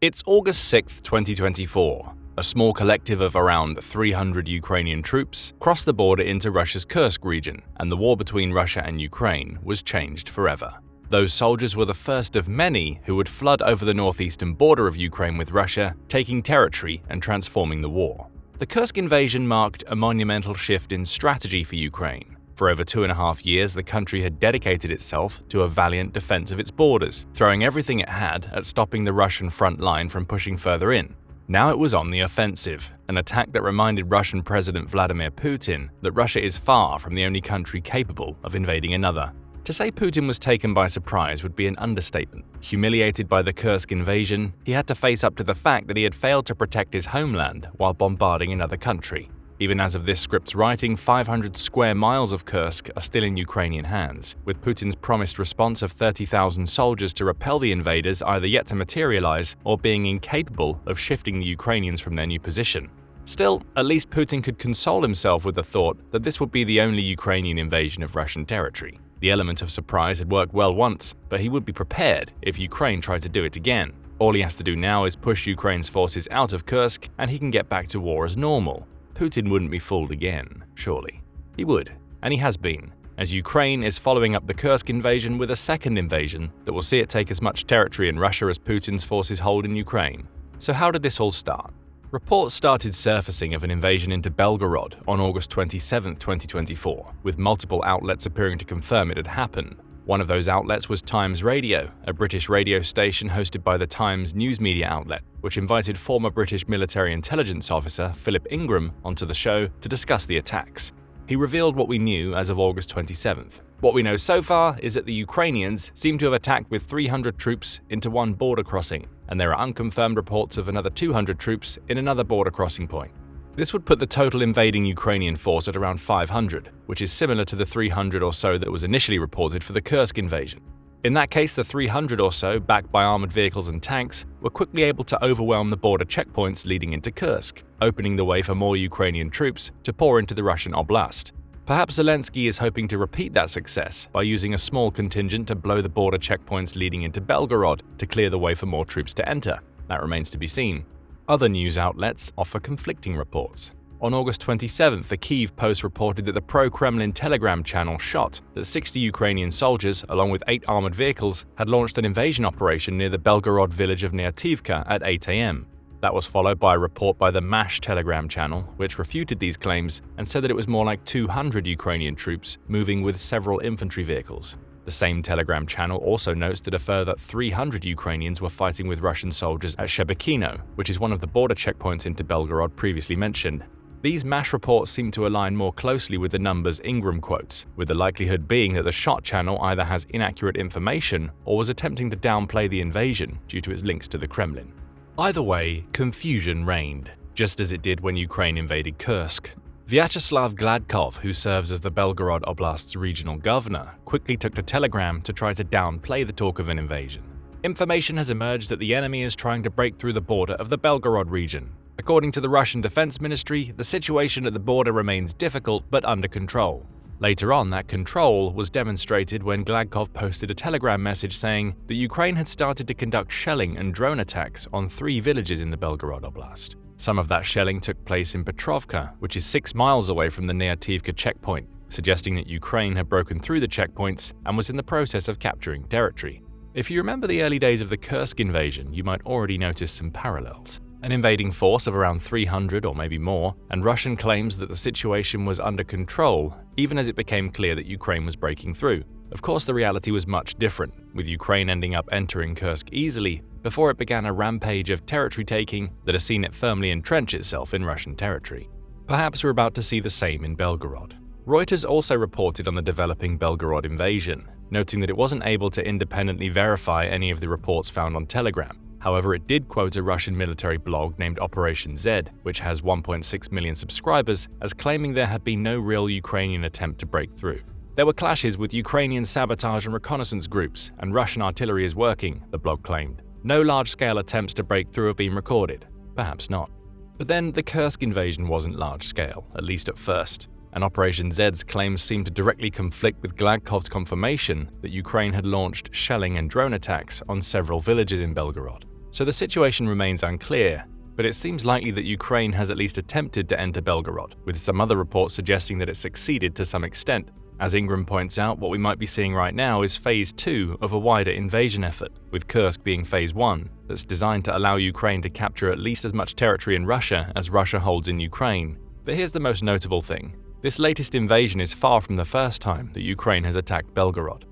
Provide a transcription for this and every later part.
It's August 6, 2024. A small collective of around 300 Ukrainian troops crossed the border into Russia's Kursk region, and the war between Russia and Ukraine was changed forever. Those soldiers were the first of many who would flood over the northeastern border of Ukraine with Russia, taking territory and transforming the war. The Kursk invasion marked a monumental shift in strategy for Ukraine. For over 2.5 years, the country had dedicated itself to a valiant defense of its borders, throwing everything it had at stopping the Russian front line from pushing further in. Now it was on the offensive, an attack that reminded Russian President Vladimir Putin that Russia is far from the only country capable of invading another. To say Putin was taken by surprise would be an understatement. Humiliated by the Kursk invasion, he had to face up to the fact that he had failed to protect his homeland while bombarding another country. Even as of this script's writing, 500 square miles of Kursk are still in Ukrainian hands, with Putin's promised response of 30,000 soldiers to repel the invaders either yet to materialize or being incapable of shifting the Ukrainians from their new position. Still, at least Putin could console himself with the thought that this would be the only Ukrainian invasion of Russian territory. The element of surprise had worked well once, but he would be prepared if Ukraine tried to do it again. All he has to do now is push Ukraine's forces out of Kursk, and he can get back to war as normal. Putin wouldn't be fooled again, surely. He would, and he has been, as Ukraine is following up the Kursk invasion with a second invasion that will see it take as much territory in Russia as Putin's forces hold in Ukraine. So how did this all start? Reports started surfacing of an invasion into Belgorod on August 27, 2024, with multiple outlets appearing to confirm it had happened. One of those outlets was Times Radio, a British radio station hosted by the Times news media outlet, which invited former British military intelligence officer Philip Ingram onto the show to discuss the attacks. He revealed what we knew as of August 27th. What we know so far is that the Ukrainians seem to have attacked with 300 troops into one border crossing, and there are unconfirmed reports of another 200 troops in another border crossing point. This would put the total invading Ukrainian force at around 500, which is similar to the 300 or so that was initially reported for the Kursk invasion. In that case, the 300 or so, backed by armored vehicles and tanks, were quickly able to overwhelm the border checkpoints leading into Kursk, opening the way for more Ukrainian troops to pour into the Russian oblast. Perhaps Zelensky is hoping to repeat that success by using a small contingent to blow the border checkpoints leading into Belgorod to clear the way for more troops to enter. That remains to be seen. Other news outlets offer conflicting reports. On August 27th, the Kyiv Post reported that the pro-Kremlin Telegram channel shot that 60 Ukrainian soldiers, along with 8 armored vehicles, had launched an invasion operation near the Belgorod village of Neativka at 8 a.m. That was followed by a report by the MASH Telegram channel, which refuted these claims and said that it was more like 200 Ukrainian troops moving with several infantry vehicles. The same Telegram channel also notes that a further 300 Ukrainians were fighting with Russian soldiers at Shebekino, which is one of the border checkpoints into Belgorod previously mentioned. These MASH reports seem to align more closely with the numbers Ingram quotes, with the likelihood being that the shot channel either has inaccurate information or was attempting to downplay the invasion due to its links to the Kremlin. Either way, confusion reigned, just as it did when Ukraine invaded Kursk. Vyacheslav Gladkov, who serves as the Belgorod Oblast's regional governor, quickly took to Telegram to try to downplay the talk of an invasion. Information has emerged that the enemy is trying to break through the border of the Belgorod region. According to the Russian Defense Ministry, the situation at the border remains difficult but under control. Later on, that control was demonstrated when Gladkov posted a Telegram message saying that Ukraine had started to conduct shelling and drone attacks on 3 villages in the Belgorod Oblast. Some of that shelling took place in Petrovka, which is 6 miles away from the Neativka checkpoint, suggesting that Ukraine had broken through the checkpoints and was in the process of capturing territory. If you remember the early days of the Kursk invasion, you might already notice some parallels. An invading force of around 300 or maybe more, and Russian claims that the situation was under control, even as it became clear that Ukraine was breaking through. Of course, the reality was much different, with Ukraine ending up entering Kursk easily before it began a rampage of territory taking that has seen it firmly entrench itself in Russian territory. Perhaps we're about to see the same in Belgorod. Reuters also reported on the developing Belgorod invasion, noting that it wasn't able to independently verify any of the reports found on Telegram. However, it did quote a Russian military blog named Operation Z, which has 1.6 million subscribers, as claiming there had been no real Ukrainian attempt to break through. There were clashes with Ukrainian sabotage and reconnaissance groups, and Russian artillery is working, the blog claimed. No large-scale attempts to break through have been recorded. Perhaps not. But then, the Kursk invasion wasn't large-scale, at least at first, and Operation Z's claims seemed to directly conflict with Gladkov's confirmation that Ukraine had launched shelling and drone attacks on several villages in Belgorod. So the situation remains unclear, but it seems likely that Ukraine has at least attempted to enter Belgorod, with some other reports suggesting that it succeeded to some extent. As Ingram points out, what we might be seeing right now is Phase 2 of a wider invasion effort, with Kursk being Phase 1, that's designed to allow Ukraine to capture at least as much territory in Russia as Russia holds in Ukraine. But here's the most notable thing. This latest invasion is far from the first time that Ukraine has attacked Belgorod.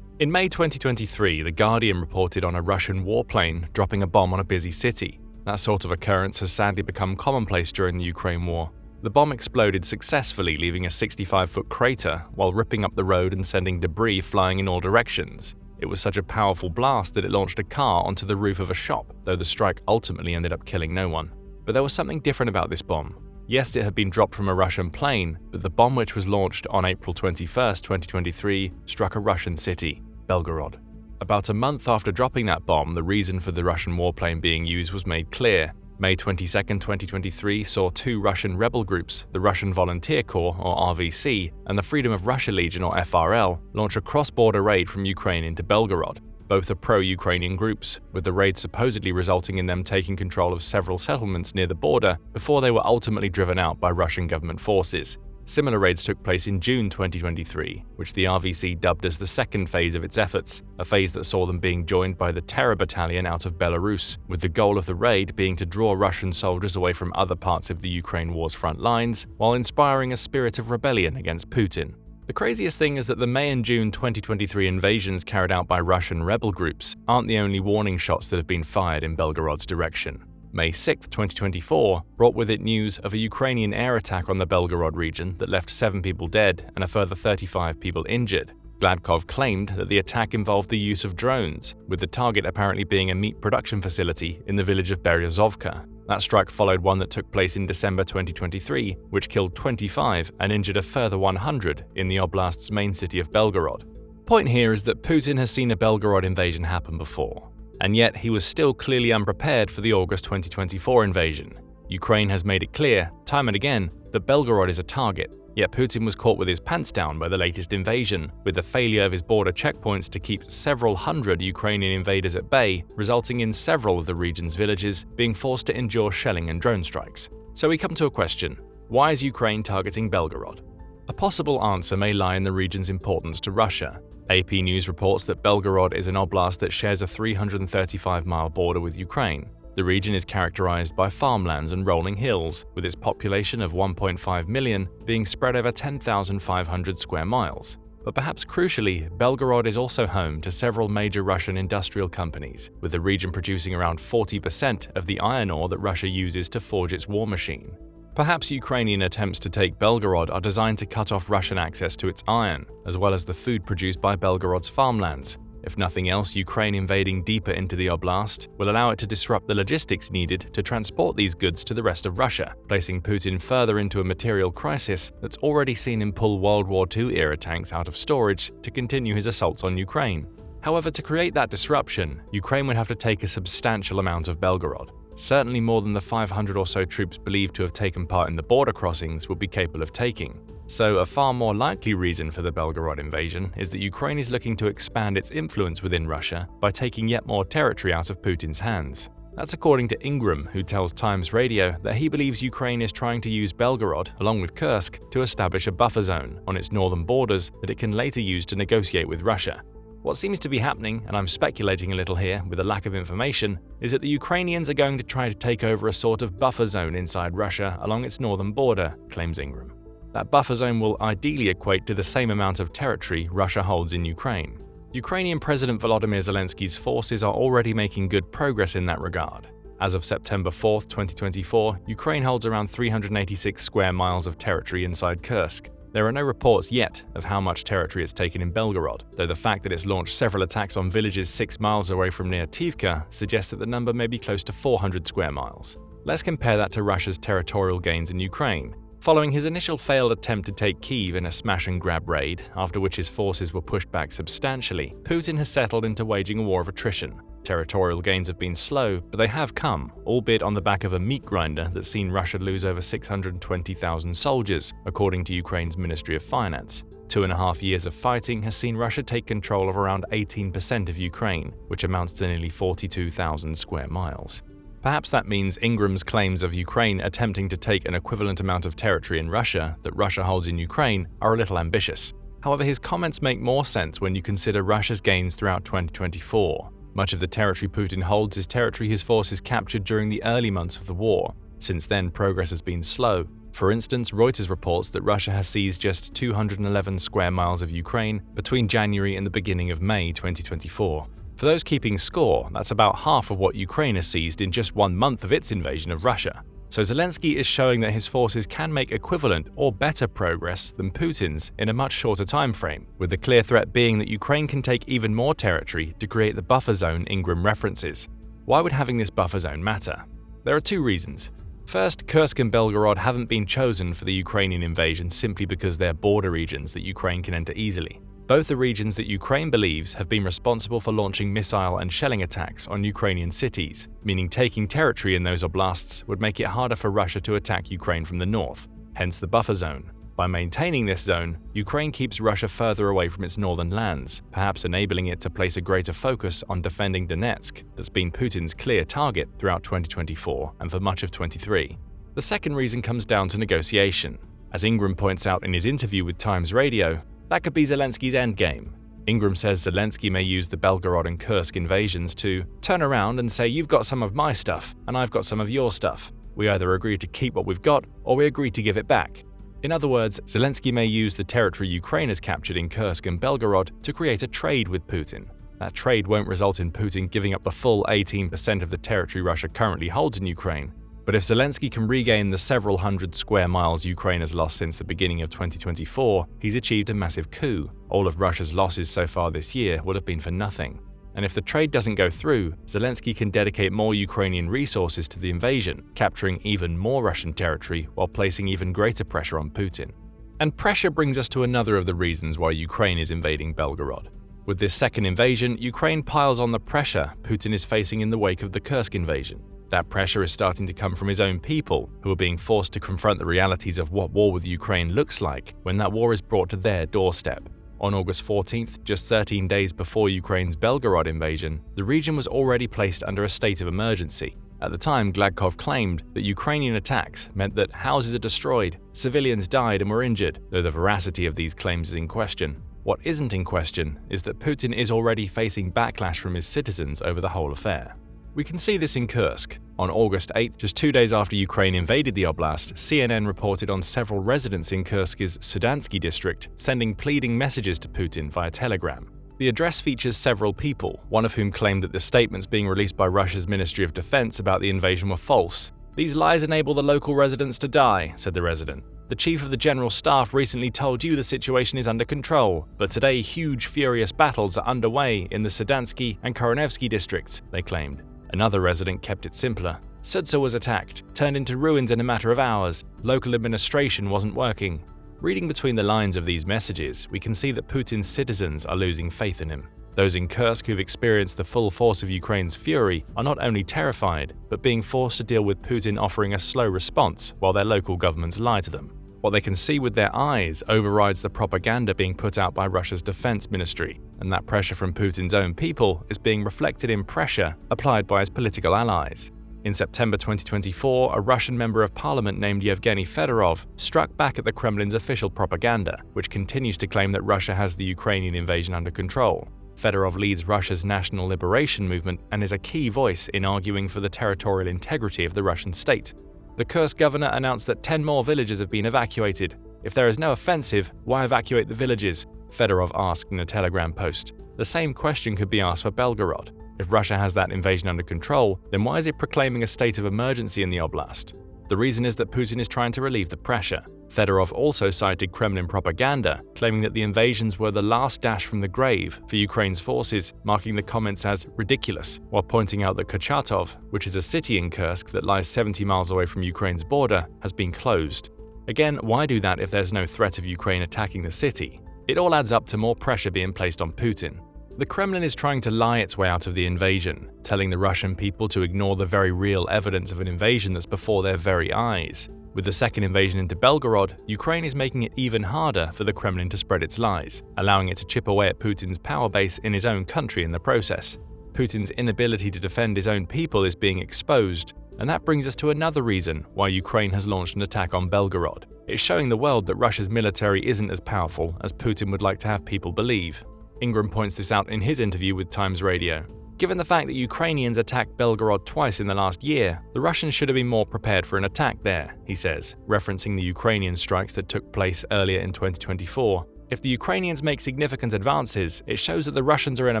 In May 2023, The Guardian reported on a Russian warplane dropping a bomb on a busy city. That sort of occurrence has sadly become commonplace during the Ukraine war. The bomb exploded successfully, leaving a 65-foot crater while ripping up the road and sending debris flying in all directions. It was such a powerful blast that it launched a car onto the roof of a shop, though the strike ultimately ended up killing no one. But there was something different about this bomb. Yes, it had been dropped from a Russian plane, but the bomb, which was launched on April 21, 2023, struck a Russian city, Belgorod. About a month after dropping that bomb, the reason for the Russian warplane being used was made clear. May 22, 2023 saw two Russian rebel groups, the Russian Volunteer Corps, or RVC, and the Freedom of Russia Legion, or FRL, launch a cross-border raid from Ukraine into Belgorod. Both are pro-Ukrainian groups, with the raid supposedly resulting in them taking control of several settlements near the border before they were ultimately driven out by Russian government forces. Similar raids took place in June 2023, which the RVC dubbed as the second phase of its efforts, a phase that saw them being joined by the Terror Battalion out of Belarus, with the goal of the raid being to draw Russian soldiers away from other parts of the Ukraine war's front lines, while inspiring a spirit of rebellion against Putin. The craziest thing is that the May and June 2023 invasions carried out by Russian rebel groups aren't the only warning shots that have been fired in Belgorod's direction. May 6, 2024 brought with it news of a Ukrainian air attack on the Belgorod region that left 7 people dead and a further 35 people injured. Gladkov claimed that the attack involved the use of drones, with the target apparently being a meat production facility in the village of Beryozovka. That strike followed one that took place in December 2023, which killed 25 and injured a further 100 in the oblast's main city of Belgorod. Point here is that Putin has seen a Belgorod invasion happen before. And yet he was still clearly unprepared for the August 2024 invasion. Ukraine has made it clear, time and again, that Belgorod is a target, yet Putin was caught with his pants down by the latest invasion, with the failure of his border checkpoints to keep several hundred Ukrainian invaders at bay, resulting in several of the region's villages being forced to endure shelling and drone strikes. So we come to a question: why is Ukraine targeting Belgorod? A possible answer may lie in the region's importance to Russia. AP News reports that Belgorod is an oblast that shares a 335-mile border with Ukraine. The region is characterized by farmlands and rolling hills, with its population of 1.5 million being spread over 10,500 square miles. But perhaps crucially, Belgorod is also home to several major Russian industrial companies, with the region producing around 40% of the iron ore that Russia uses to forge its war machine. Perhaps Ukrainian attempts to take Belgorod are designed to cut off Russian access to its iron, as well as the food produced by Belgorod's farmlands. If nothing else, Ukraine invading deeper into the oblast will allow it to disrupt the logistics needed to transport these goods to the rest of Russia, placing Putin further into a material crisis that's already seen him pull World War II-era tanks out of storage to continue his assaults on Ukraine. However, to create that disruption, Ukraine would have to take a substantial amount of Belgorod. Certainly more than the 500 or so troops believed to have taken part in the border crossings would be capable of taking. So a far more likely reason for the Belgorod invasion is that Ukraine is looking to expand its influence within Russia by taking yet more territory out of Putin's hands. That's according to Ingram, who tells Times Radio that he believes Ukraine is trying to use Belgorod, along with Kursk, to establish a buffer zone on its northern borders that it can later use to negotiate with Russia. What seems to be happening, and I'm speculating a little here with a lack of information, is that the Ukrainians are going to try to take over a sort of buffer zone inside Russia along its northern border, claims Ingram. That buffer zone will ideally equate to the same amount of territory Russia holds in Ukraine. Ukrainian President Volodymyr Zelensky's forces are already making good progress in that regard. As of September 4, 2024, Ukraine holds around 386 square miles of territory inside Kursk. There are no reports yet of how much territory it's taken in Belgorod, though the fact that it's launched several attacks on villages 6 miles away from near Tivka suggests that the number may be close to 400 square miles. Let's compare that to Russia's territorial gains in Ukraine. Following his initial failed attempt to take Kyiv in a smash-and-grab raid, after which his forces were pushed back substantially, Putin has settled into waging a war of attrition. Territorial gains have been slow, but they have come, albeit on the back of a meat grinder that's seen Russia lose over 620,000 soldiers, according to Ukraine's Ministry of Finance. 2.5 years of fighting has seen Russia take control of around 18% of Ukraine, which amounts to nearly 42,000 square miles. Perhaps that means Ingram's claims of Ukraine attempting to take an equivalent amount of territory in Russia that Russia holds in Ukraine are a little ambitious. However, his comments make more sense when you consider Russia's gains throughout 2024. Much of the territory Putin holds is territory his forces captured during the early months of the war. Since then, progress has been slow. For instance, Reuters reports that Russia has seized just 211 square miles of Ukraine between January and the beginning of May 2024. For those keeping score, that's about half of what Ukraine has seized in just 1 month of its invasion of Russia. So Zelensky is showing that his forces can make equivalent or better progress than Putin's in a much shorter time frame, with the clear threat being that Ukraine can take even more territory to create the buffer zone Ingram references. Why would having this buffer zone matter? There are 2 reasons. First, Kursk and Belgorod haven't been chosen for the Ukrainian invasion simply because they're border regions that Ukraine can enter easily. Both are regions that Ukraine believes have been responsible for launching missile and shelling attacks on Ukrainian cities, meaning taking territory in those oblasts would make it harder for Russia to attack Ukraine from the north, hence the buffer zone. By maintaining this zone, Ukraine keeps Russia further away from its northern lands, perhaps enabling it to place a greater focus on defending Donetsk, that's been Putin's clear target throughout 2024 and for much of 2023. The second reason comes down to negotiation. As Ingram points out in his interview with Times Radio, that could be Zelensky's endgame. Ingram says Zelensky may use the Belgorod and Kursk invasions to turn around and say, you've got some of my stuff, and I've got some of your stuff. We either agree to keep what we've got, or we agree to give it back. In other words, Zelensky may use the territory Ukraine has captured in Kursk and Belgorod to create a trade with Putin. That trade won't result in Putin giving up the full 18% of the territory Russia currently holds in Ukraine. But if Zelensky can regain the several hundred square miles Ukraine has lost since the beginning of 2024, he's achieved a massive coup. All of Russia's losses so far this year would have been for nothing. And if the trade doesn't go through, Zelensky can dedicate more Ukrainian resources to the invasion, capturing even more Russian territory while placing even greater pressure on Putin. And pressure brings us to another of the reasons why Ukraine is invading Belgorod. With this second invasion, Ukraine piles on the pressure Putin is facing in the wake of the Kursk invasion. That pressure is starting to come from his own people, who are being forced to confront the realities of what war with Ukraine looks like when that war is brought to their doorstep. On August 14th, just 13 days before Ukraine's Belgorod invasion, the region was already placed under a state of emergency. At the time, Gladkov claimed that Ukrainian attacks meant that houses are destroyed, civilians died and were injured, though the veracity of these claims is in question. What isn't in question is that Putin is already facing backlash from his citizens over the whole affair. We can see this in Kursk. On August 8th, just 2 days after Ukraine invaded the oblast, CNN reported on several residents in Kursk's Sudansky district sending pleading messages to Putin via Telegram. The address features several people, one of whom claimed that the statements being released by Russia's Ministry of Defense about the invasion were false. "These lies enable the local residents to die," said the resident. "The chief of the general staff recently told you the situation is under control, but today huge furious battles are underway in the Sudansky and Koronevsky districts," they claimed. Another resident kept it simpler. "Sudza was attacked, turned into ruins in a matter of hours. Local administration wasn't working." Reading between the lines of these messages, we can see that Putin's citizens are losing faith in him. Those in Kursk who've experienced the full force of Ukraine's fury are not only terrified, but being forced to deal with Putin offering a slow response while their local governments lie to them. What they can see with their eyes overrides the propaganda being put out by Russia's defense ministry, and that pressure from Putin's own people is being reflected in pressure applied by his political allies. In September 2024, a Russian member of parliament named Yevgeny Fedorov struck back at the Kremlin's official propaganda, which continues to claim that Russia has the Ukrainian invasion under control. Fedorov leads Russia's national liberation movement and is a key voice in arguing for the territorial integrity of the Russian state. The Kursk governor announced that 10 more villages have been evacuated. "If there is no offensive, why evacuate the villages?" Fedorov asked in a Telegram post. The same question could be asked for Belgorod. If Russia has that invasion under control, then why is it proclaiming a state of emergency in the oblast? The reason is that Putin is trying to relieve the pressure. Fedorov also cited Kremlin propaganda, claiming that the invasions were the last dash from the grave for Ukraine's forces, marking the comments as ridiculous, while pointing out that Kurchatov, which is a city in Kursk that lies 70 miles away from Ukraine's border, has been closed. Again, why do that if there's no threat of Ukraine attacking the city? It all adds up to more pressure being placed on Putin. The Kremlin is trying to lie its way out of the invasion, telling the Russian people to ignore the very real evidence of an invasion that's before their very eyes. With the second invasion into Belgorod, Ukraine is making it even harder for the Kremlin to spread its lies, allowing it to chip away at Putin's power base in his own country in the process. Putin's inability to defend his own people is being exposed, and that brings us to another reason why Ukraine has launched an attack on Belgorod. It's showing the world that Russia's military isn't as powerful as Putin would like to have people believe. Ingram points this out in his interview with Times Radio. Given the fact that Ukrainians attacked Belgorod twice in the last year, the Russians should have been more prepared for an attack there, he says, referencing the Ukrainian strikes that took place earlier in 2024. If the Ukrainians make significant advances, it shows that the Russians are in a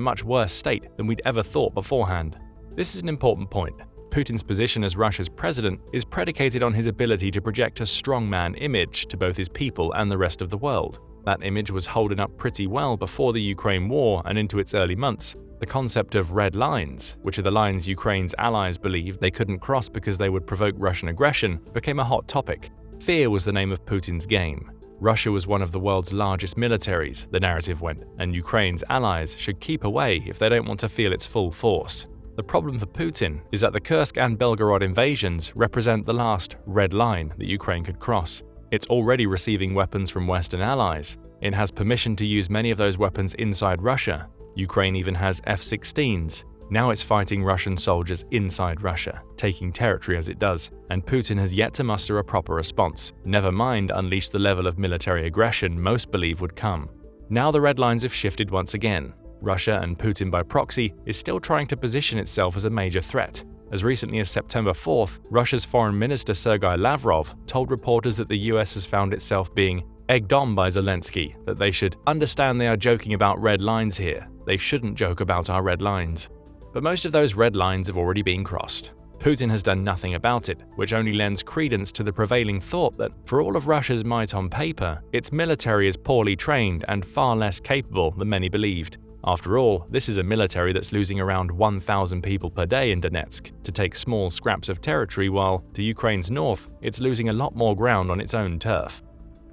much worse state than we'd ever thought beforehand. This is an important point. Putin's position as Russia's president is predicated on his ability to project a strongman image to both his people and the rest of the world. That image was holding up pretty well before the Ukraine war and into its early months. The concept of red lines, which are the lines Ukraine's allies believed they couldn't cross because they would provoke Russian aggression, became a hot topic. Fear was the name of Putin's game. Russia was one of the world's largest militaries, the narrative went, and Ukraine's allies should keep away if they don't want to feel its full force. The problem for Putin is that the Kursk and Belgorod invasions represent the last red line that Ukraine could cross. It's already receiving weapons from Western allies. It has permission to use many of those weapons inside Russia. Ukraine even has F-16s. Now it's fighting Russian soldiers inside Russia, taking territory as it does, and Putin has yet to muster a proper response, never mind unleash the level of military aggression most believe would come. Now the red lines have shifted once again. Russia, and Putin by proxy, is still trying to position itself as a major threat. As recently as September 4th, Russia's Foreign Minister Sergei Lavrov told reporters that the US has found itself being egged on by Zelensky, that they should understand they are joking about red lines here. They shouldn't joke about our red lines. But most of those red lines have already been crossed. Putin has done nothing about it, which only lends credence to the prevailing thought that, for all of Russia's might on paper, its military is poorly trained and far less capable than many believed. After all, this is a military that's losing around 1,000 people per day in Donetsk to take small scraps of territory, while, to Ukraine's north, it's losing a lot more ground on its own turf.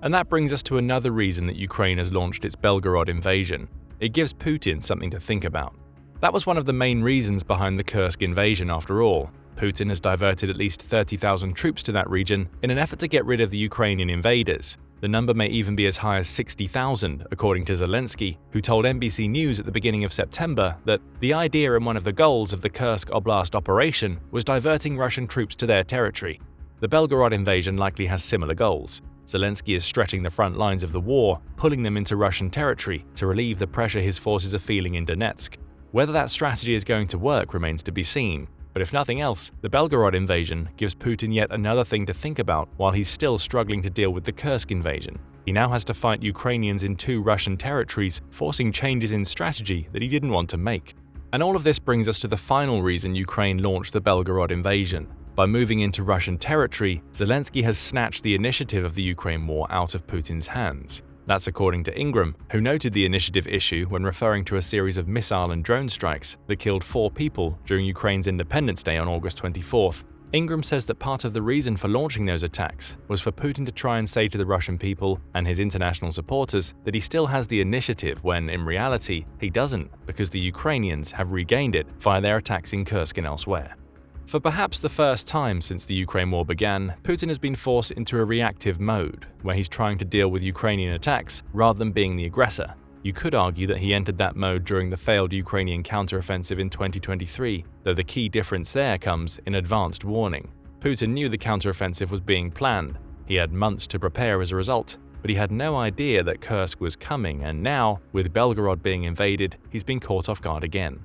And that brings us to another reason that Ukraine has launched its Belgorod invasion. It gives Putin something to think about. That was one of the main reasons behind the Kursk invasion after all. Putin has diverted at least 30,000 troops to that region in an effort to get rid of the Ukrainian invaders. The number may even be as high as 60,000, according to Zelensky, who told NBC News at the beginning of September that the idea and one of the goals of the Kursk Oblast operation was diverting Russian troops to their territory. The Belgorod invasion likely has similar goals. Zelensky is stretching the front lines of the war, pulling them into Russian territory to relieve the pressure his forces are feeling in Donetsk. Whether that strategy is going to work remains to be seen. But if nothing else, the Belgorod invasion gives Putin yet another thing to think about while he's still struggling to deal with the Kursk invasion. He now has to fight Ukrainians in 2 Russian territories, forcing changes in strategy that he didn't want to make. And all of this brings us to the final reason Ukraine launched the Belgorod invasion. By moving into Russian territory, Zelensky has snatched the initiative of the Ukraine war out of Putin's hands. That's according to Ingram, who noted the initiative issue when referring to a series of missile and drone strikes that killed 4 people during Ukraine's Independence Day on August 24th. Ingram says that part of the reason for launching those attacks was for Putin to try and say to the Russian people and his international supporters that he still has the initiative when, in reality, he doesn't, because the Ukrainians have regained it via their attacks in Kursk and elsewhere. For perhaps the first time since the Ukraine war began, Putin has been forced into a reactive mode, where he's trying to deal with Ukrainian attacks rather than being the aggressor. You could argue that he entered that mode during the failed Ukrainian counteroffensive in 2023, though the key difference there comes in advanced warning. Putin knew the counteroffensive was being planned. He had months to prepare as a result, but he had no idea that Kursk was coming, and now, with Belgorod being invaded, he's been caught off guard again.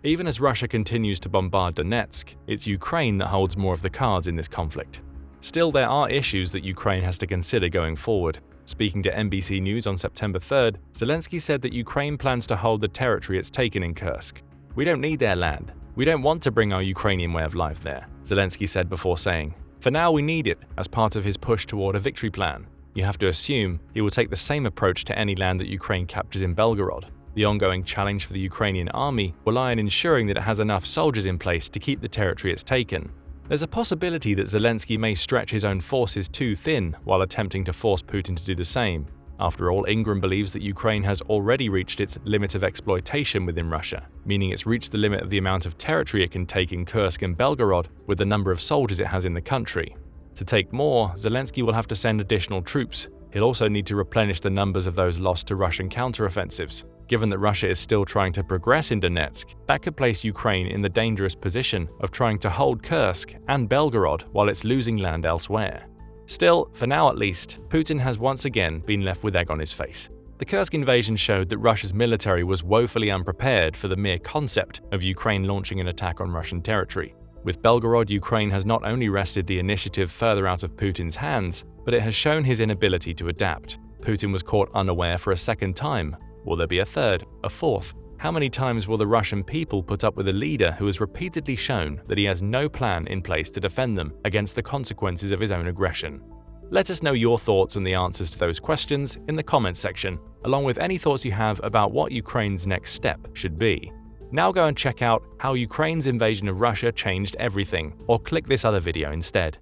Even as Russia continues to bombard Donetsk, it's Ukraine that holds more of the cards in this conflict. Still, there are issues that Ukraine has to consider going forward. Speaking to NBC News on September 3rd, Zelensky said that Ukraine plans to hold the territory it's taken in Kursk. "We don't need their land. We don't want to bring our Ukrainian way of life there," Zelensky said before saying, "For now we need it as part of his push toward a victory plan." You have to assume he will take the same approach to any land that Ukraine captures in Belgorod. The ongoing challenge for the Ukrainian army will lie in ensuring that it has enough soldiers in place to keep the territory it's taken. There's a possibility that Zelensky may stretch his own forces too thin while attempting to force Putin to do the same. After all, Ingram believes that Ukraine has already reached its limit of exploitation within Russia, meaning it's reached the limit of the amount of territory it can take in Kursk and Belgorod with the number of soldiers it has in the country. To take more, Zelensky will have to send additional troops. He'll also need to replenish the numbers of those lost to Russian counteroffensives. Given that Russia is still trying to progress in Donetsk, that could place Ukraine in the dangerous position of trying to hold Kursk and Belgorod while it's losing land elsewhere. Still, for now at least, Putin has once again been left with egg on his face. The Kursk invasion showed that Russia's military was woefully unprepared for the mere concept of Ukraine launching an attack on Russian territory. With Belgorod, Ukraine has not only wrested the initiative further out of Putin's hands, but it has shown his inability to adapt. Putin was caught unaware for a second time. Will there be a third, a fourth? How many times will the Russian people put up with a leader who has repeatedly shown that he has no plan in place to defend them against the consequences of his own aggression? Let us know your thoughts on the answers to those questions in the comments section, along with any thoughts you have about what Ukraine's next step should be. Now go and check out how Ukraine's invasion of Russia changed everything, or click this other video instead.